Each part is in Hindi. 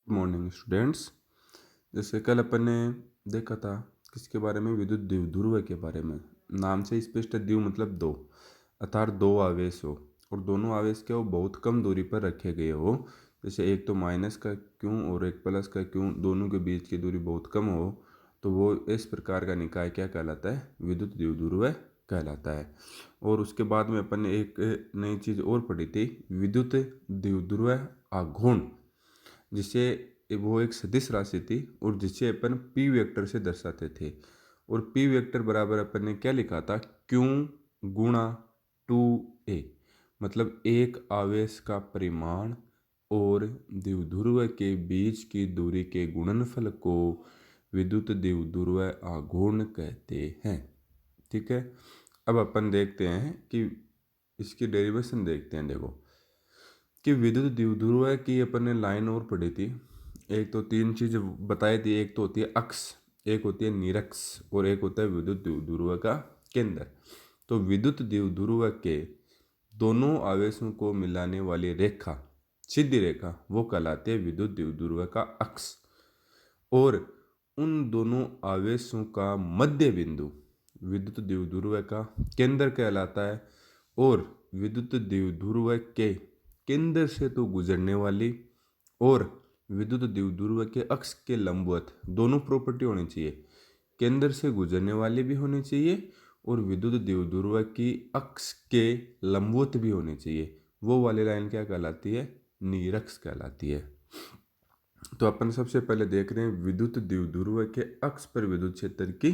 Good morning students. जैसे कल अपन ने देखा था किसके बारे में, विद्युत द्विध्रुव के बारे में। नाम से स्पष्ट, द्विव मतलब दो, अर्थात दो आवेश हो और दोनों आवेश क्या हो, बहुत कम दूरी पर रखे गए हो। जैसे एक तो माइनस का क्यों और एक प्लस का क्यों, दोनों के बीच की दूरी बहुत कम हो, तो वो इस प्रकार का निकाय क्या कहलाता है, विद्युत द्विध्रुव कहलाता है। और उसके बाद में अपन ने एक नई चीज़ और पढ़ी थी, विद्युत द्विध्रुव आघूर्ण, जिसे वो एक सदिश राशि थी और जिसे अपन पी वेक्टर से दर्शाते थे। और पी वेक्टर बराबर अपन ने क्या लिखा था, क्यों गुणा 2a, मतलब एक आवेश का परिमाण और द्विध्रुव के बीच की दूरी के गुणनफल को विद्युत द्विध्रुव आघूर्ण कहते हैं। ठीक है, अब अपन देखते हैं कि इसकी डेरिवेशन देखते हैं। देखो कि विद्युत द्विध्रुव की अपन ने लाइन और पढ़ी थी। एक तो तीन चीज बताई थी, एक तो होती है अक्ष, एक होती है निरक्ष और एक होता है विद्युत द्विध्रुव का केंद्र। तो विद्युत द्विध्रुव के दोनों आवेशों को मिलाने वाली रेखा, सीधी रेखा, वो कहलाती है विद्युत द्विध्रुव का अक्ष। और उन दोनों आवेशों का मध्य बिंदु विद्युत द्विध्रुव का केंद्र कहलाता है। और विद्युत द्विध्रुव के केंद्र से तो गुजरने वाली और विद्युत द्विध्रुव के अक्ष के लंबवत दोनों प्रॉपर्टी होनी चाहिए। केंद्र से गुजरने वाली भी होनी चाहिए और विद्युत द्विध्रुव की अक्ष के लंबवत भी होनी चाहिए। वो वाली लाइन क्या कहलाती है, निरक्ष कहलाती है। तो अपन सबसे पहले देख रहे हैं विद्युत द्विध्रुव के अक्ष पर विद्युत क्षेत्र की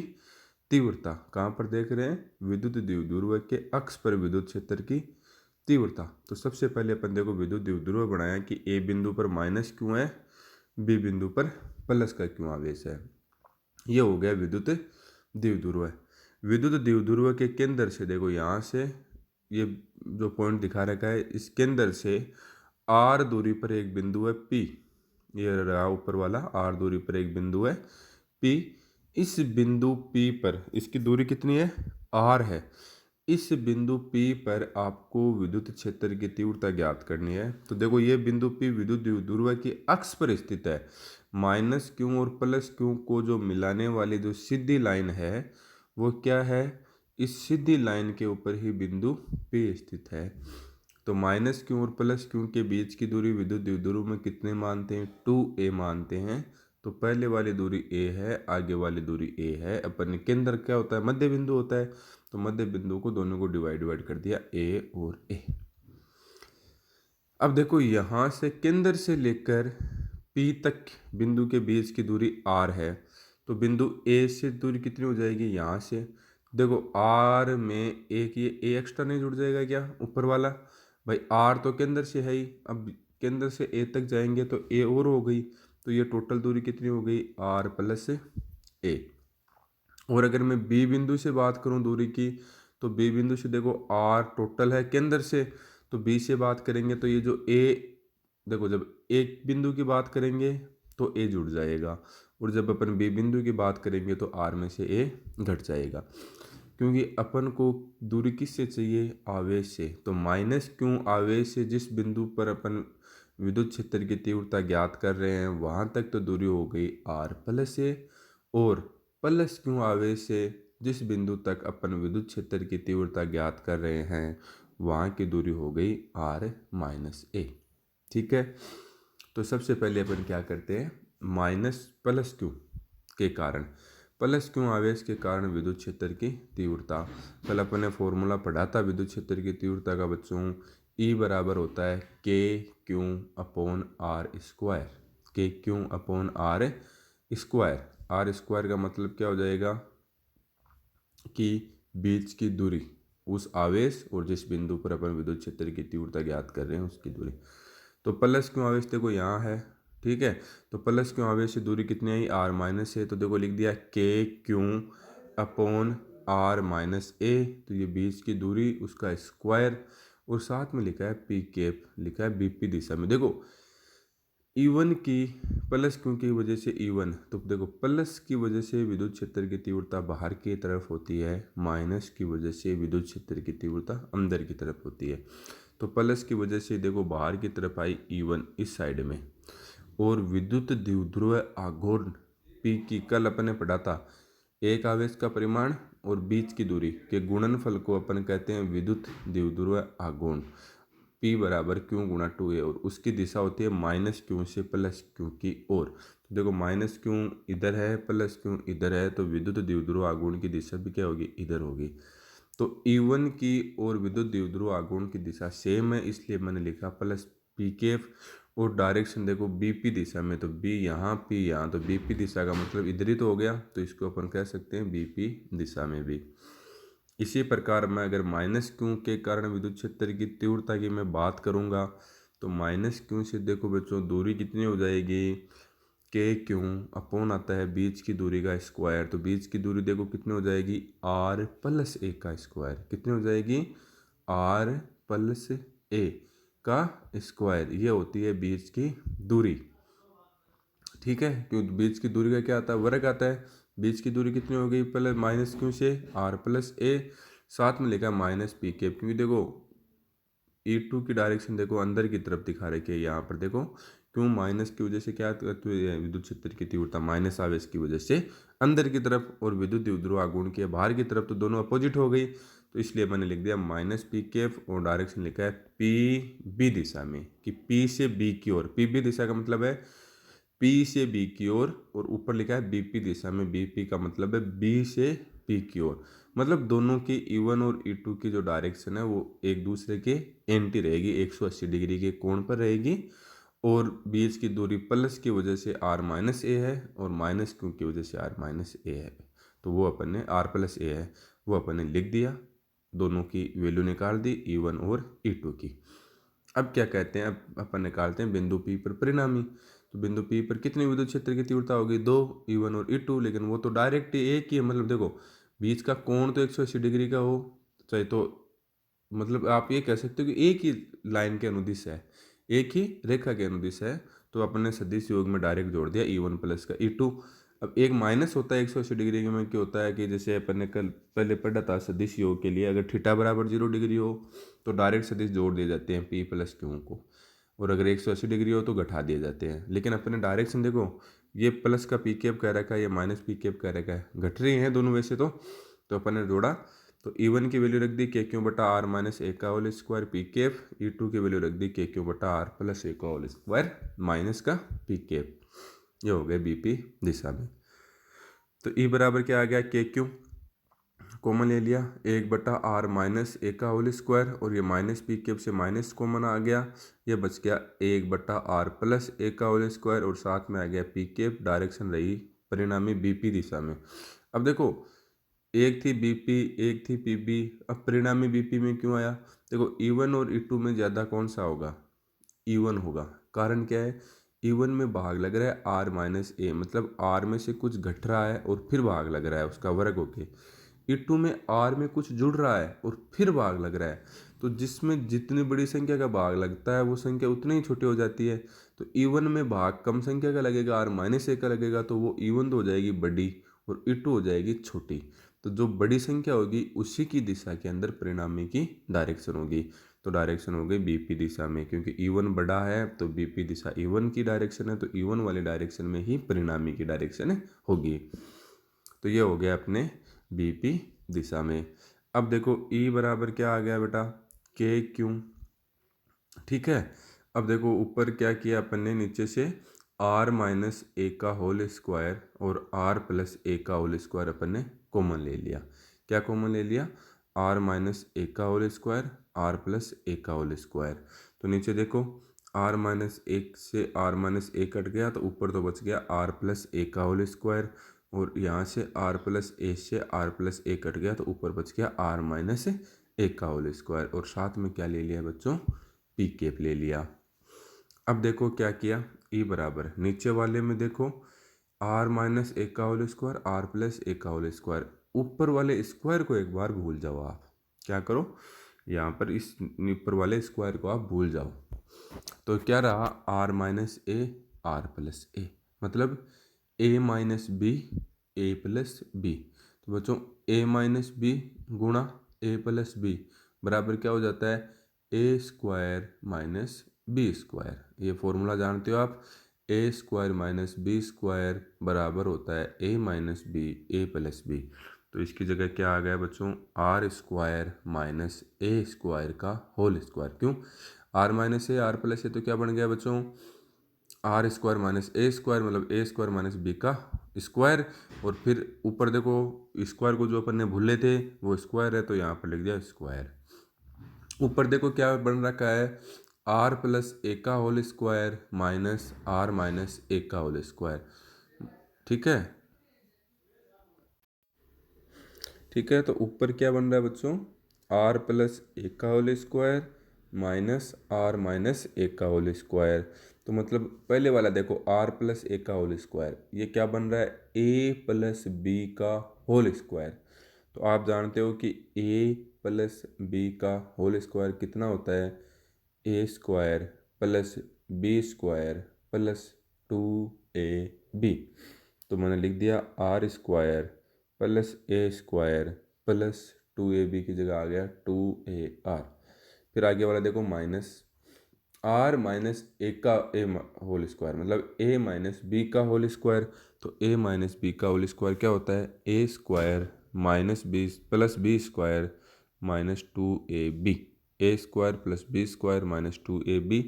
तीव्रता। कहाँ पर देख रहे हैं, विद्युत द्विध्रुव के अक्ष पर विद्युत क्षेत्र की तीव्रता। तो सबसे पहले अपन देखो विद्युत द्विध्रुव बनाया कि ए बिंदु पर माइनस क्यों है, बी बिंदु पर प्लस का क्यों आवेश है। ये हो गया विद्युत द्विध्रुव। विद्युत द्विध्रुव के केंद्र से देखो, यहाँ से ये जो पॉइंट दिखा रखा है, इस केंद्र से आर दूरी पर एक बिंदु है पी। ये रहा ऊपर वाला, आर दूरी पर एक बिंदु है पी। इस बिंदु पी पर इसकी दूरी कितनी है, आर है। इस बिंदु P पर आपको विद्युत क्षेत्र की तीव्रता ज्ञात करनी है। तो देखो ये बिंदु P विद्युत द्विध्रुव की अक्ष पर स्थित है। माइनस क्यू और प्लस क्यू को जो मिलाने वाली जो सीधी लाइन है वो क्या है, इस सीधी लाइन के ऊपर ही बिंदु P स्थित है। तो माइनस क्यू और प्लस क्यू के बीच की दूरी विद्युत द्विध्रुव में कितने मानते हैं, 2a मानते हैं। तो पहले वाली दूरी a है, आगे वाली दूरी a है। अपन केंद्र क्या होता है, मध्य बिंदु होता है। तो मध्य बिंदु को दोनों को डिवाइड कर दिया, a और a। अब देखो यहाँ से केंद्र से लेकर P तक बिंदु के बीच की दूरी r है। तो बिंदु A से दूरी कितनी हो जाएगी, यहाँ से देखो r में एक ये a एक्स्ट्रा नहीं जुड़ जाएगा क्या, ऊपर वाला भाई, r तो केंद्र से है ही। अब केंद्र से a तक जाएंगे तो a और हो गई। तो ये टोटल दूरी कितनी हो गई, r प्लस a। और अगर मैं B बिंदु से बात करूं दूरी की, तो B बिंदु से देखो R टोटल है केंद्र से, तो B से बात करेंगे तो ये जो A, देखो जब एक बिंदु की बात करेंगे तो A जुड़ जाएगा और जब अपन B बिंदु की बात करेंगे तो R में से A घट जाएगा। क्योंकि अपन को दूरी किससे चाहिए, आवेश से। तो माइनस क्यों आवेश से जिस बिंदु पर अपन विद्युत क्षेत्र की तीव्रता ज्ञात कर रहे हैं वहाँ तक तो दूरी हो गई R प्लस ए। और प्लस क्यों आवेश से जिस बिंदु तक अपन विद्युत क्षेत्र की तीव्रता ज्ञात कर रहे हैं वहाँ की दूरी हो गई R माइनस ए। ठीक है, तो सबसे पहले अपन क्या करते हैं, माइनस प्लस क्यू के कारण, प्लस क्यू आवेश के कारण विद्युत क्षेत्र की तीव्रता। कल अपन ने फॉर्मूला पढ़ा था विद्युत क्षेत्र की तीव्रता का बच्चों, E बराबर होता है K Q upon R square. K Q upon R square. R square का मतलब क्या हो जाएगा कि बीच की दूरी, उस आवेश और जिस बिंदु पर अपन विद्युत क्षेत्र की तीव्रता ज्ञात कर रहे हैं उसकी दूरी। तो प्लस क्यों आवेश देखो यहाँ है, ठीक है। तो प्लस क्यों आवेश से दूरी कितनी आई, आर माइनस ए। तो देखो लिख दिया के क्यू अपॉन आर माइनस ए। तो ये बीच की दूरी उसका स्क्वायर और साथ में लिखा है पी कैप, लिखा है बीपी दिशा में। देखो E1 की प्लस क्यों की वजह से E1, तो देखो प्लस की वजह से विद्युत क्षेत्र की तीव्रता बाहर की तरफ होती है, माइनस की वजह से विद्युत क्षेत्र की तीव्रता अंदर की तरफ होती है। तो प्लस की वजह से देखो बाहर की तरफ आई E1 इस साइड में, और विद्युत द्विध्रुव आघूर्ण P की कल अपन ने पढ़ा था एक आवेश का परिमाण और बीच की दूरी के गुणनफल को अपन कहते हैं विद्युत द्विध्रुव आघूर्ण P बराबर Q गुणा 2A और उसकी दिशा होती है माइनस क्यू से प्लस क्यू की ओर। तो देखो माइनस क्यू इधर है प्लस क्यू इधर है तो विद्युत द्विध्रुव आघूर्ण की दिशा भी क्या होगी इधर होगी। तो E1 की और विद्युत द्विध्रुव आघूर्ण की दिशा सेम है इसलिए मैंने लिखा प्लस PKF और डायरेक्शन देखो BP दिशा में तो B यहाँ P यहाँ तो BP दिशा का मतलब इधर ही तो हो गया तो इसको अपन कह सकते हैं BP दिशा में भी। इसी प्रकार मैं अगर माइनस क्यू के कारण विद्युत क्षेत्र की तीव्रता की मैं बात करूँगा तो माइनस क्यू से देखो बच्चों दूरी कितनी हो जाएगी के क्यू अपॉन आता है बीच की दूरी का स्क्वायर। तो बीच की दूरी देखो कितनी हो जाएगी आर प्लस ए का स्क्वायर कितनी हो जाएगी आर प्लस ए का स्क्वायर ये होती है बीच की दूरी। ठीक है क्योंकि बीच की दूरी का क्या आता है वर्ग आता है। बीच की दूरी कितनी हो गई प्लस माइनस क्यू से आर प्लस ए साथ में लिखा माइनस पी के क्योंकि देखो E2 की डायरेक्शन देखो अंदर की तरफ दिखा रखी है यहाँ पर देखो क्यों माइनस की वजह से क्या तो विद्युत क्षेत्र की तीव्रता माइनस आवेश की वजह से अंदर की तरफ और विद्युत द्विध्रुव आघूर्ण की बाहर की तरफ तो दोनों अपोजिट हो गई। तो इसलिए मैंने लिख दिया माइनस पी के एफ और डायरेक्शन लिखा है पी बी दिशा में कि पी से बी की ओर पी बी दिशा का मतलब है पी से बी की ओर और ऊपर लिखा है बीपी दिशा में बीपी का मतलब है बी से पी की ओर। मतलब दोनों की E1 और E2 की जो डायरेक्शन है वो एक दूसरे के एंटी रहेगी 180 डिग्री के कोण पर रहेगी और बीच की दूरी प्लस की वजह से आर माइनस ए है और माइनस क्यू की वजह से आर माइनस ए है। तो वो अपन ने आर प्लस ए है वो अपन ने लिख दिया दोनों की वैल्यू निकाल दी E1 और E2 की। अब क्या कहते हैं अब अपन निकालते हैं बिंदु P पर परिणामी। तो बिंदु P पर कितनी विद्युत क्षेत्र की तीव्रता होगी दो E1 और E2 लेकिन वो तो डायरेक्ट एक ही है मतलब देखो बीच का कोण तो 180 डिग्री का हो चाहे तो मतलब आप ये कह सकते हो कि एक ही लाइन के अनुदिश है एक ही रेखा के अनुदिश है। तो अपन ने सदिश योग में डायरेक्ट जोड़ दिया E1 प्लस का E2। अब एक माइनस होता है 180 डिग्री में क्या होता है कि जैसे अपन ने कल पहले पढ़ा था सदिश योग के लिए अगर थीटा बराबर 0 डिग्री हो तो डायरेक्ट सदिश जोड़ दिए जाते हैं P प्लस क्यू को और अगर 180 डिग्री हो तो घटा दिए जाते हैं। लेकिन अपने डायरेक्शन देखो ये प्लस का पी कैप कह रखा है ये माइनस पी कैप कह रखा है घट रही हैं दोनों वैसे तो अपन ने जोड़ा तो E1 की वैल्यू रख दी के क्यू बटा आर माइनस ए का whole square P cap E2 की वैल्यू रख दी के क्यू बटा आर प्लस ए का होल स्क्वायर माइनस का पी कैप ये हो गया बीपी दिशा में। तो E बराबर क्या आ गया के क्यू कॉमन ले लिया एक बटा आर माइनस ए का होल स्क्वायर और ये माइनस पी कैप से माइनस कॉमन आ गया ये बच गया एक बटा आर प्लस ए का होल स्क्वायर और साथ में आ गया पी कैप डायरेक्शन रही परिणामी बीपी दिशा में। अब देखो एक थी बीपी एक थी पीबी अब परिणामी बीपी में क्यों आया देखो E1 और E2 में ज़्यादा कौन सा होगा E1 होगा। कारण क्या है E1 में भाग लग रहा है आर माइनस ए मतलब आर में से कुछ घट रहा है और फिर भाग लग रहा है उसका वर्ग होके। E2 में आर में कुछ जुड़ रहा है और फिर भाग लग रहा है तो जिसमें जितनी बड़ी संख्या का भाग लगता है वो संख्या उतनी ही छोटी हो जाती है। तो E1 में भाग कम संख्या का लगेगा आर माइनस ए का लगेगा तो वो E1 तो हो जाएगी बड़ी और E2 हो जाएगी छोटी। तो जो बड़ी संख्या होगी उसी की दिशा के अंदर परिणामी की डायरेक्शन होगी। तो डायरेक्शन हो गई बीपी दिशा में क्योंकि E1 बड़ा है तो बीपी दिशा E1 की डायरेक्शन है तो E1 वाली डायरेक्शन में ही परिणामी की डायरेक्शन होगी। तो ये हो गया अपने बीपी दिशा में। अब देखो E बराबर क्या आ गया बेटा के क्यू ठीक है। अब देखो ऊपर क्या किया अपन ने नीचे से आर माइनस ए का होल स्क्वायर और आर प्लस ए का होल स्क्वायर अपन ने कॉमन ले लिया। क्या कॉमन ले लिया आर माइनस ए का whole square are plus A का होल स्क्वायर। तो नीचे देखो आर माइनस एक से आर माइनस ए कट गया तो ऊपर तो बच गया आर प्लस ए का होल स्क्वायर और यहाँ से आर प्लस ए से आर प्लस ए कट गया तो ऊपर बच गया आर माइनस ए का होल स्क्वायर और साथ में क्या ले लिया बच्चों पी कैप ले लिया। अब देखो क्या किया E बराबर नीचे वाले में देखो आर माइनस ए का whole square are plus A का होल स्क्वायर ऊपर वाले स्क्वायर को एक बार भूल जाओ आप क्या करो यहाँ पर इस ऊपर वाले स्क्वायर को आप भूल जाओ। तो क्या रहा R minus A R plus A मतलब A minus B A plus B. तो बच्चों ए माइनस बी गुणा ए प्लस बी बराबर क्या हो जाता है A square minus B square. ये फॉर्मूला जानते हो आप A square minus B square बराबर होता है A minus B A plus B. तो इसकी जगह क्या आ गया बच्चों, R square minus A square का होल स्क्वायर। क्यों, R minus A R plus A, तो क्या बन गया बच्चों, R square minus A square, मतलब ए स्क्वायर माइनस बी का स्क्वायर। और फिर ऊपर देखो स्क्वायर को जो अपन ने भूले थे वो स्क्वायर है, तो यहाँ पर लिख दिया स्क्वायर। ऊपर देखो क्या बन रखा है, आर प्लस ए का whole square minus R minus A का होल स्क्वायर। ठीक है, ठीक है। तो ऊपर क्या बन रहा है बच्चों, आर प्लस ए का whole square minus R minus A का होल स्क्वायर। तो मतलब पहले वाला देखो आर प्लस ए का होल स्क्वायर, ये क्या बन रहा है, ए प्लस बी का होल स्क्वायर। तो आप जानते हो कि ए प्लस बी का होल स्क्वायर कितना होता है, A square plus B square plus 2ab। तो मैंने लिख दिया R square plus A square plus 2ab की जगह आ गया 2ar। फिर आगे वाला देखो माइनस आर माइनस ए का ए होल स्क्वायर, मतलब ए माइनस बी का होल स्क्वायर। तो ए माइनस बी का होल स्क्वायर क्या होता है, A square minus B plus B square minus 2ab। A square plus B square minus 2ab।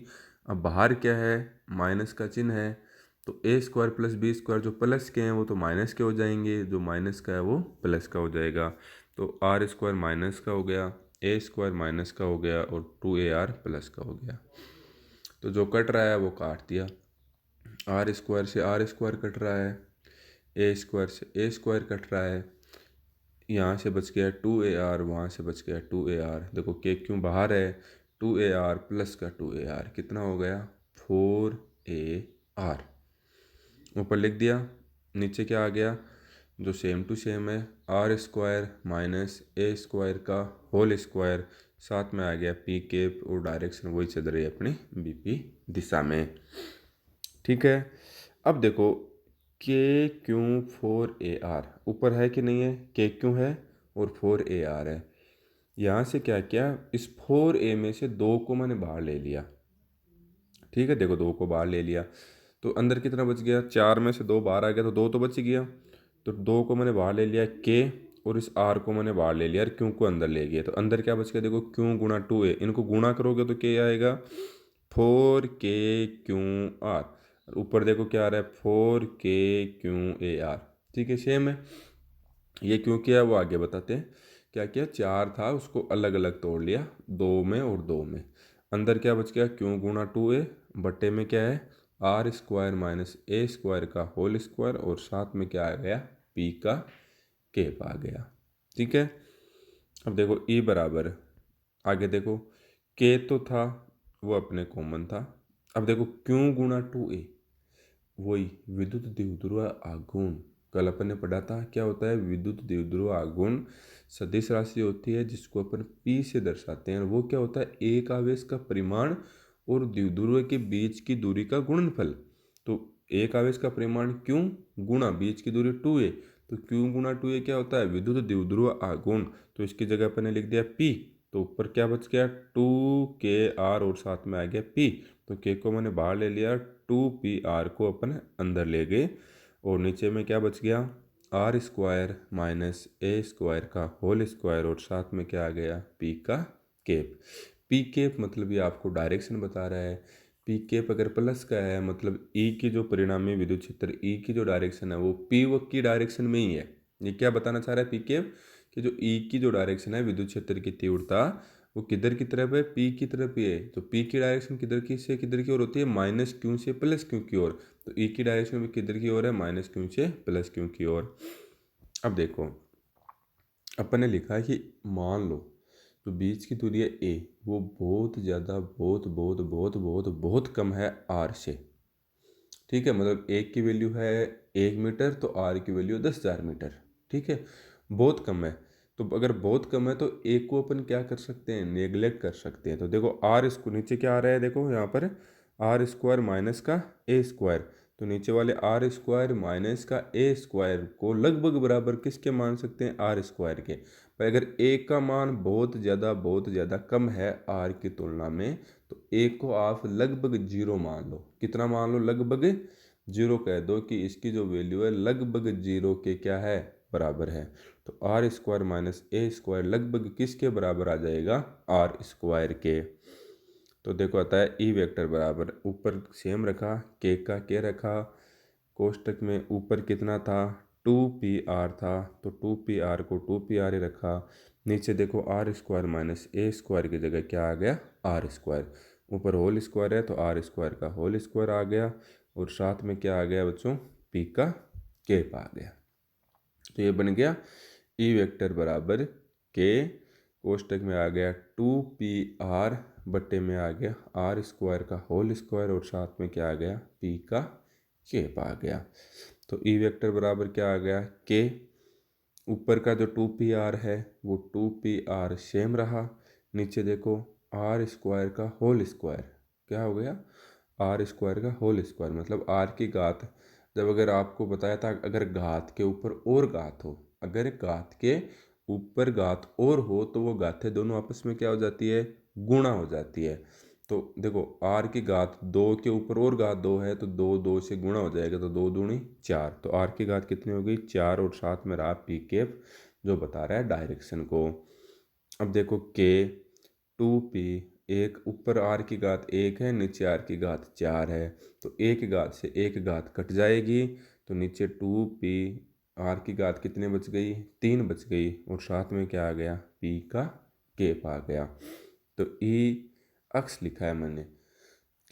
अब बाहर क्या है, माइनस का चिन्ह है, तो ए स्क्वायर प्लस बी स्क्वायर जो प्लस के हैं वो तो माइनस के हो जाएंगे, जो माइनस का है वो प्लस का हो जाएगा। तो आर स्क्वायर माइनस का हो गया, ए स्क्वायर माइनस का हो गया और 2ar प्लस का हो गया। तो जो कट रहा है वो काट दिया, आर स्क्वायर से आर स्क्वायर कट रहा है, ए स्क्वायर से ए स्क्वायर कट रहा है, यहाँ से बच गया 2ar, वहाँ से बच गया 2ar। देखो के क्यों बाहर है, 2ar प्लस का 2ar कितना हो गया, 4ar। ऊपर लिख दिया, नीचे क्या आ गया, जो सेम टू सेम है, R square minus A square का होल स्क्वायर, साथ में आ गया पी केप और डायरेक्शन वही चल रही है अपनी बीपी दिशा में। ठीक है, अब देखो के क्यों 4ar ऊपर है कि नहीं है, के क्यों है और 4ar है। यहाँ से क्या किया, इस 4a में से 2 को मैंने बाहर ले लिया। ठीक है, देखो 2 को बाहर ले लिया तो अंदर कितना बच गया, 4 में से 2 बाहर आ गया तो 2 तो बच गया। तो 2 को मैंने बाहर ले लिया के, और इस आर को मैंने बाहर ले लिया और क्यों को अंदर ले गया। तो अंदर क्या बच गया, देखो क्यों गुणा 2a, इनको गुणा करोगे तो क्या आएगा, 4k क्यों आर। ऊपर देखो क्या आ रहा है, 4k क्यों ए आर। ठीक है, सेम है। ये क्यों किया वो आगे बताते हैं। क्या किया, 4 था उसको अलग अलग तोड़ लिया, 2 में और 2 में। अंदर क्या बच गया, क्यों गुणा 2a, बट्टे में क्या है, R square minus A square का होल स्क्वायर, और साथ में क्या आ गया, पी का केप आ गया। ठीक है, अब देखो ई बराबर, आगे देखो के तो था वो अपने कॉमन था। अब देखो क्यों गुणा 2a, वही विद्युत द्विध्रुव आघूर्ण, कल अपन ने पढ़ा था क्या होता है, विद्युत द्विध्रुव आघूर्ण सदिश राशि होती है जिसको अपन P से दर्शाते हैं। वो क्या होता है, एक आवेश का परिमाण और द्विध्रुव के बीच की दूरी का गुणनफल। तो एक आवेश का परिमाण क्यों गुणा बीच की दूरी 2a, तो क्यों गुणा 2a क्या होता है, विद्युत द्विध्रुव आघूर्ण। तो इसकी जगह अपन ने लिख दिया P, तो ऊपर क्या बच गया 2kr और साथ में आ गया P। तो k को मैंने बाहर ले लिया, 2pr को अपन अंदर ले गए, और नीचे में क्या बच गया, R square minus A square का होल स्क्वायर, और साथ में क्या आ गया, पी का केप। पी केप मतलब ये आपको डायरेक्शन बता रहा है। पी केप अगर प्लस का है मतलब ई की जो परिणामी विद्युत क्षेत्र ई की जो डायरेक्शन है वो पी वक्र की डायरेक्शन में ही है। ये क्या बताना चाह रहा है पी केप, कि जो ई की जो डायरेक्शन है विद्युत क्षेत्र की तीव्रता वो किधर की तरफ है, पी की तरफ ही है। तो पी की डायरेक्शन किधर की से किधर की ओर होती है, माइनस क्यू से प्लस क्यू की ओर। तो ई की डायरेक्शन भी किधर की ओर है, माइनस क्यू से प्लस क्यू की ओर। अब देखो अपन ने लिखा है कि मान लो जो बीच की दूरी है ए वो बहुत ज़्यादा बहुत बहुत बहुत बहुत बहुत कम है आर से। ठीक है, मतलब एक की वैल्यू है 1 मीटर तो आर की वैल्यू 10,000 मीटर। ठीक है, बहुत कम है। तो अगर बहुत कम है तो एक को अपन क्या कर सकते हैं, नेग्लेक्ट कर सकते हैं। तो देखो आर इसको नीचे क्या आ रहा है, देखो यहाँ पर आर स्क्वायर माइनस का ए स्क्वायर। तो नीचे वाले आर स्क्वायर माइनस का ए स्क्वायर को लगभग बराबर किसके मान सकते हैं, आर स्क्वायर के। पर अगर ए का मान बहुत ज़्यादा कम है आर की तुलना में, तो ए को आप लगभग 0 मान लो। कितना मान लो? लगभग 0 कह दो कि इसकी जो वैल्यू है लगभग 0 के क्या है? बराबर है। तो R square minus A square लगभग किसके बराबर आ जाएगा? आर स्क्वायर के। तो देखो आता है ई वेक्टर बराबर, ऊपर सेम रखा, के का के रखा, कोष्टक में ऊपर कितना था? 2pr था, तो 2pr को 2pr ही रखा। नीचे देखो R square minus A square की जगह क्या आ गया? R square. ऊपर होल स्क्वायर है तो आर स्क्वायर का होल स्क्वायर आ गया, और साथ में क्या आ गया बच्चों? पी का केप आ गया। तो ये बन गया ई वेक्टर बराबर के, कोष्टक में आ गया 2pr बट्टे में आ गया आर स्क्वायर का होल स्क्वायर, और साथ में क्या आ गया? पी का केप आ गया। तो ई वेक्टर बराबर क्या आ गया? के। ऊपर का जो 2pr है वो 2pr सेम रहा। नीचे देखो आर स्क्वायर का होल स्क्वायर क्या हो गया? आर स्क्वायर का होल स्क्वायर, मतलब आर की घात। जब अगर आपको बताया था अगर घात के ऊपर और घात हो, अगर घात के ऊपर घात और हो तो वो घातें दोनों आपस में क्या हो जाती है? गुणा हो जाती है। तो देखो आर की घात 2 के ऊपर और घात 2 है तो 2 2 से गुणा हो जाएगा, तो 2 दूनी 4, तो आर की घात कितनी हो गई? 4, और साथ में रहा पी केप जो बता रहा है डायरेक्शन को। अब देखो के 2p, एक ऊपर आर की घात 1 है, नीचे आर की घात 4 है, तो एक घात से एक घात कट जाएगी, तो नीचे 2p आर की घात कितने बच गई? 3 बच गई, और साथ में क्या आ गया? p का केप आ गया। तो ई अक्ष लिखा है मैंने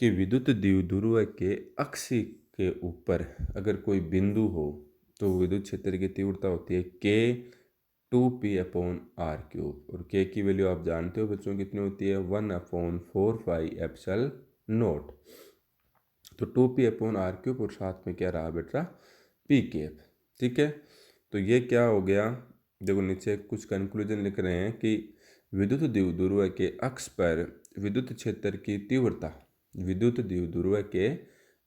कि विद्युत द्विध्रुव के अक्ष के ऊपर अगर कोई बिंदु हो तो विद्युत क्षेत्र की तीव्रता होती है के 2p/r³, और के की वैल्यू आप जानते हो बच्चों कितनी होती है? 1/4πε0। तो 2p/r³ और साथ में क्या रहा बेटा? पी केप। ठीक है, तो ये क्या हो गया? देखो नीचे कुछ कंक्लूजन लिख रहे हैं कि विद्युत द्विध्रुव के अक्ष पर विद्युत क्षेत्र की तीव्रता, विद्युत द्विध्रुव के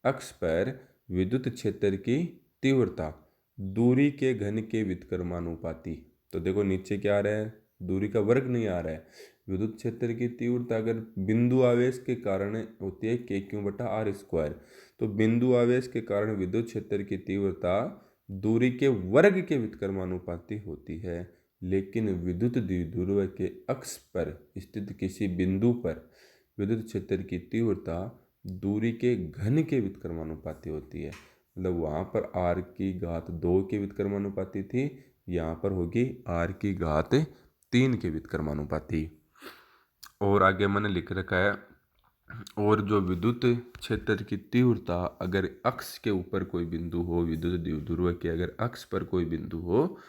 अक्ष पर विद्युत क्षेत्र की तीव्रता दूरी के घन के व्युत्क्रमानुपाती। तो देखो नीचे क्या आ रहा है? दूरी का वर्ग नहीं आ रहा है। विद्युत क्षेत्र की तीव्रता अगर बिंदु आवेश के कारण होती है k3/r², तो बिंदु आवेश के कारण विद्युत क्षेत्र की तीव्रता दूरी के वर्ग के व्युत्क्रमानुपाती होती है। लेकिन विद्युत द्विध्रुव के अक्ष पर स्थित किसी बिंदु पर विद्युत क्षेत्र की तीव्रता दूरी के घन के व्युत्क्रमानुपाती होती है। मतलब वहाँ पर r की घात 2 के व्युत्क्रमानुपाती थी, यहाँ पर होगी r की घात 3 के व्युत्क्रमानुपाती। और आगे मैंने लिख रखा है, और जो विद्युत क्षेत्र की तीव्रता अगर अक्ष के ऊपर कोई बिंदु हो, विद्युत द्विध्रुव के अगर अक्ष पर कोई बिंदु हो,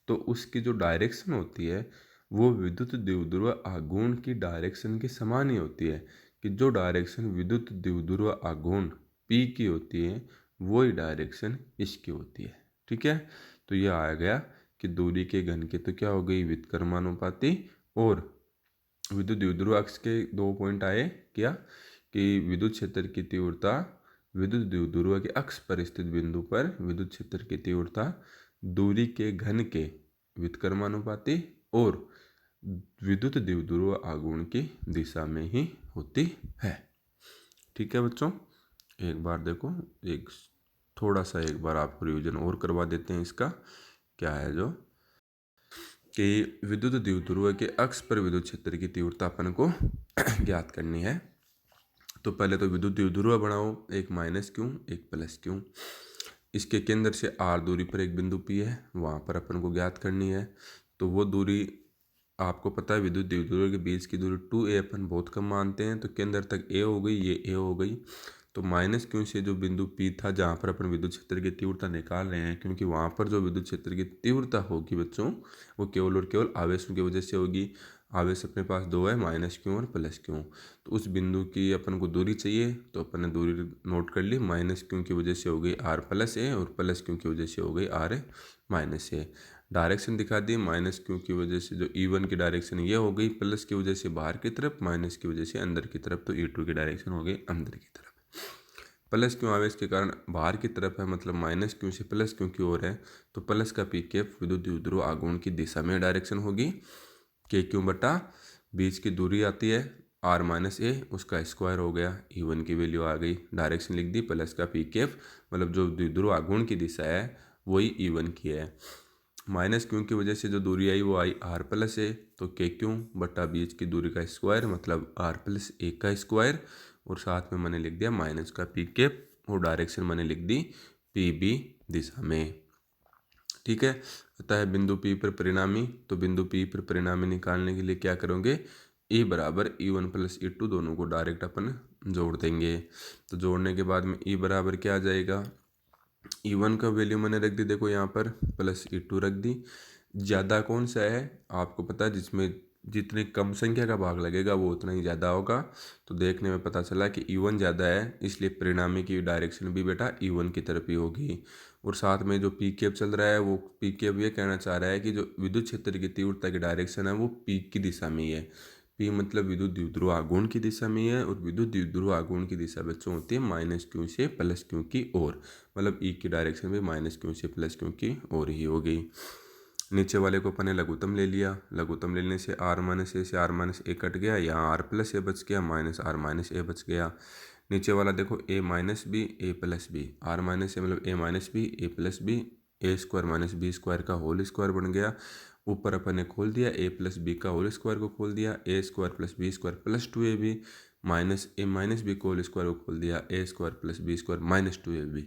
तो उसकी जो डायरेक्शन होती है वो विद्युत द्विध्रुव आघूर्ण की डायरेक्शन के समान ही होती है, कि जो डायरेक्शन विद्युत द्विध्रुव आघूर्ण P की होती है वही डायरेक्शन इसकी होती है। ठीक है, तो ये आ गया कि दूरी के घन के तो क्या हो गई? व्युत्क्रमानुपाती। और विद्युत द्विध्रुव अक्ष के 2 पॉइंट आए क्या? कि विद्युत क्षेत्र की तीव्रता विद्युत द्विध्रुव के अक्ष पर स्थित बिंदु पर विद्युत क्षेत्र की तीव्रता दूरी के घन के व्युत्क्रमानुपाती और विद्युत द्विध्रुव आघूर्ण की दिशा में ही होती है। ठीक है बच्चों, एक बार देखो, एक थोड़ा सा एक बार आपको रिवीजन और करवा देते हैं। इसका क्या है जो कि विद्युत द्विध्रुव के अक्ष पर विद्युत क्षेत्र की तीव्रता अपन को ज्ञात करनी है। तो पहले तो विद्युत द्विध्रुव बनाओ, एक माइनस क्यू एक प्लस क्यू। इसके केंद्र से r दूरी पर एक बिंदु P है, वहाँ पर अपन को ज्ञात करनी है। तो वो दूरी आपको पता है विद्युत द्विध्रुव के बीच की दूरी 2a अपन बहुत कम मानते हैं, तो केंद्र तक a हो गई, ये a हो गई। तो माइनस क्यू से जो बिंदु P था जहाँ पर अपन विद्युत क्षेत्र की तीव्रता निकाल रहे हैं, क्योंकि वहाँ पर जो विद्युत क्षेत्र की तीव्रता होगी बच्चों वो केवल और केवल आवेशों की वजह से होगी। आवेश अपने पास 2 है, माइनस क्यू और प्लस क्यू। तो उस बिंदु की अपन को दूरी चाहिए, तो अपन ने दूरी नोट कर ली। माइनस क्यू की वजह से हो गई r प्लस ए, और प्लस क्यू की वजह से हो गई r माइनस ए। डायरेक्शन दिखा दी, माइनस क्यू की वजह से जो E1 की डायरेक्शन ये हो गई, प्लस की वजह से बाहर की तरफ, माइनस की वजह से अंदर की तरफ, तो E2 की डायरेक्शन हो गई अंदर की तरफ। प्लस क्यू आवेश के कारण बाहर की तरफ है, मतलब माइनस क्यू से प्लस क्यू की ओर है, तो प्लस का पी केप विद्युत द्विध्रुव आघूर्ण की दिशा में डायरेक्शन होगी। के क्यू बटा बीच की दूरी आती है आर माइनस ए उसका स्क्वायर हो गया, E1 की वैल्यू आ गई, डायरेक्शन लिख दी, प्लस का पी कैप मतलब जो द्विध्रुव आघूर्ण की दिशा है वही E1 की है। माइनस क्यू की वजह से जो दूरी आई वो आई आर प्लस ए, तो के क्यू बटा बीच की दूरी का स्क्वायर मतलब आर प्लस ए का स्क्वायर, और साथ में मैंने लिख दिया माइनस का पी कैप और डायरेक्शन मैंने लिख दी पी बी दिशा में। ठीक है, अतः बिंदु पी पर परिणामी, तो बिंदु पी पर परिणामी निकालने के लिए क्या करोगे, E बराबर E1 प्लस E2 दोनों को डायरेक्ट अपन जोड़ देंगे। तो जोड़ने के बाद में E बराबर क्या आ जाएगा, E1 का वैल्यू मैंने रख दी देखो यहाँ पर, प्लस E2 रख दी। ज़्यादा कौन सा है आपको पता है, जिसमें जितनी कम संख्या का भाग लगेगा वो उतना ही ज़्यादा होगा। तो देखने में पता चला कि E1 ज़्यादा है, इसलिए परिणामी की डायरेक्शन भी बेटा E1 की तरफ ही होगी। और साथ में जो पी कैप चल रहा है वो पी कैप ये कहना चाह रहा है कि जो विद्युत क्षेत्र की तीव्रता की डायरेक्शन है वो पी की दिशा में ही है। पी मतलब विद्युत द्विध्रुव आघूर्ण की दिशा में ही है, और विद्युत द्विध्रुव आघूर्ण की दिशा बच्चों होती है माइनस क्यू से प्लस क्यू की ओर, मतलब ई की डायरेक्शन भी माइनस क्यू से प्लस क्यू की ओर ही होगी। नीचे वाले को अपन ने लघुत्तम ले लिया, लघुत्तम लेने से आर माइनस ए से आर माइनस ए कट गया, यहाँ आर प्लस ए बच गया, माइनस आर माइनस ए बच गया। नीचे वाला देखो A minus B A plus B, R minus A मतलब A minus B A plus B, A square minus B square का होल स्क्वायर बन गया। ऊपर अपन ने खोल दिया ए प्लस बी का होल स्क्वायर को खोल दिया, A square plus B square plus 2ab, minus A minus B को होल स्क्वायर को खोल दिया, A square plus B square minus 2ab।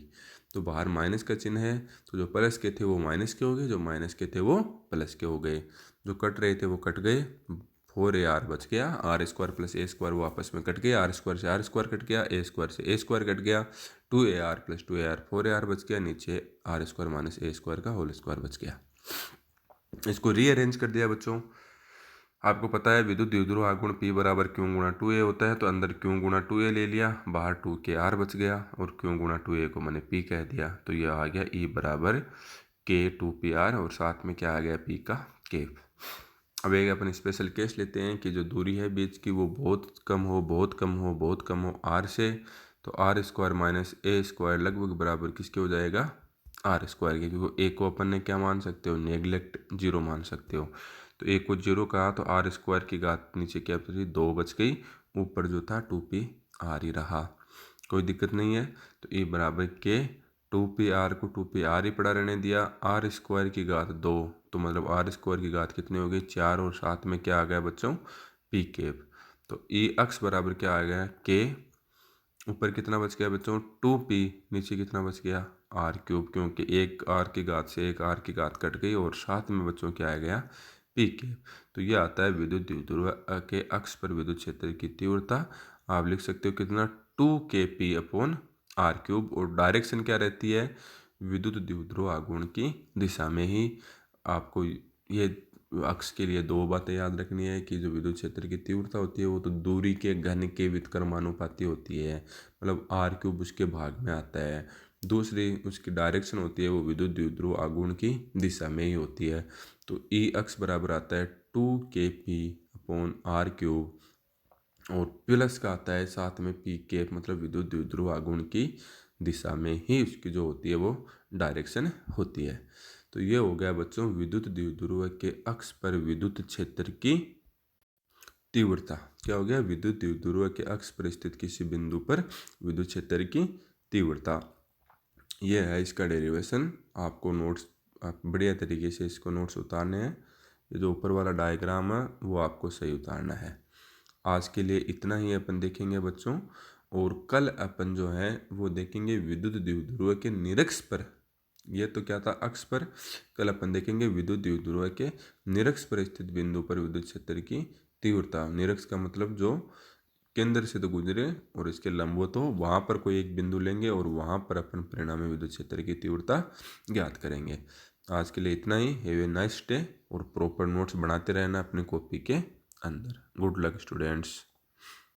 तो बाहर माइनस का चिन्ह है, तो जो प्लस के थे वो माइनस के हो गए, जो माइनस के थे वो प्लस के हो गए, जो कट रहे थे वो कट गए, 4ar बच गया, R square plus A square वो आपस में कट गया, आर स्क्वायर से आर स्क्वायर कट गया, ए स्क्वायर से ए स्क्वायर कट गया, 2ar प्लस 2ar 4ar बच गया, नीचे R square minus A square का होल स्क्वायर बच गया। इसको रीअरेंज कर दिया बच्चों। आपको पता है विद्युत द्विध्रुव आघूर्ण P बराबर क्यू गुणा 2a होता है, तो अंदर क्यू गुणा 2a ले लिया, बाहर 2kr बच गया, और क्यू गुणा 2a को मैंने P कह दिया, तो यह आ गया E बराबर k 2pr, और साथ में क्या आ गया P का केप। अब एक अपन स्पेशल केस लेते हैं कि जो दूरी है बीच की वो बहुत कम हो बहुत कम हो बहुत कम हो r से, तो R square minus A square लगभग बराबर किसके हो जाएगा, आर स्क्वायर के, क्योंकि ए को अपन ने क्या मान सकते हो, नेग्लेक्ट जीरो मान सकते हो। तो ए को जीरो कहा तो आर स्क्वायर की घात नीचे क्या बची, 2 बच गई, ऊपर जो था 2p आर ही रहा, कोई दिक्कत नहीं है। तो ए बराबर के 2p आर को 2p आर ही पड़ा रहने दिया, आर स्क्वायर की घात 2, तो मतलब आर स्क्वायर की घात कितनी हो गई 4, और साथ में क्या आ गया बच्चों पी कैप। तो ई अक्स बराबर क्या आ गया के, ऊपर कितना बच गया बच्चों 2p, नीचे कितना बच गया आर क्यूब, क्योंकि एक आर की घात से एक आर की घात कट गई, और साथ में बच्चों क्या आ गया पी कैप। तो ये आता है विद्युत द्विध्रुव के अक्ष पर विद्युत क्षेत्र की तीव्रता। आप लिख सकते हो कितना 2kp अपॉन आर क्यूब, और डायरेक्शन क्या रहती है विद्युत द्विध्रुव आघूर्ण की दिशा में ही। आपको ये अक्ष के लिए दो बातें याद रखनी है कि जो विद्युत क्षेत्र की तीव्रता होती है वो तो दूरी के घन के व्युत्क्रमानुपाती होती है, मतलब आर क्यूब उसके भाग में आता है। दूसरी उसकी डायरेक्शन होती है वो विद्युत द्विध्रुव आघूर्ण की दिशा में ही होती है। तो ई अक्ष बराबर आता है 2kp अपॉन आर क्यूब, और प्लस का आता है साथ में पी कैप, मतलब विद्युत द्विध्रुव आघूर्ण की दिशा में ही उसकी जो होती है वो डायरेक्शन होती है। तो ये हो गया बच्चों विद्युत द्विध्रुव के अक्ष पर विद्युत क्षेत्र की तीव्रता। क्या हो गया, विद्युत द्विध्रुव के अक्ष पर स्थित किसी बिंदु पर विद्युत क्षेत्र की तीव्रता। ये है इसका डेरिवेशन। आपको नोट्स आप बढ़िया तरीके से इसको नोट्स उतारने हैं। ये जो ऊपर वाला डायग्राम है वो आपको सही उतारना है। आज के लिए इतना ही अपन देखेंगे बच्चों, और कल अपन जो है वो देखेंगे विद्युत द्विध्रुव के निरक्ष पर। ये तो क्या था अक्ष पर, कल अपन देखेंगे विद्युत द्विध्रुव के निरक्ष पर स्थित बिंदु पर विद्युत क्षेत्र की तीव्रता। निरक्ष का मतलब जो केंद्र से तो गुजरे और इसके लंबवत हो, वहाँ पर कोई एक बिंदु लेंगे और वहाँ पर अपन परिणामी विद्युत क्षेत्र की तीव्रता ज्ञात करेंगे। आज के लिए इतना ही। हैव ए नाइस डे, और प्रॉपर नोट्स बनाते रहना अपनी कॉपी के अंदर। Good luck students.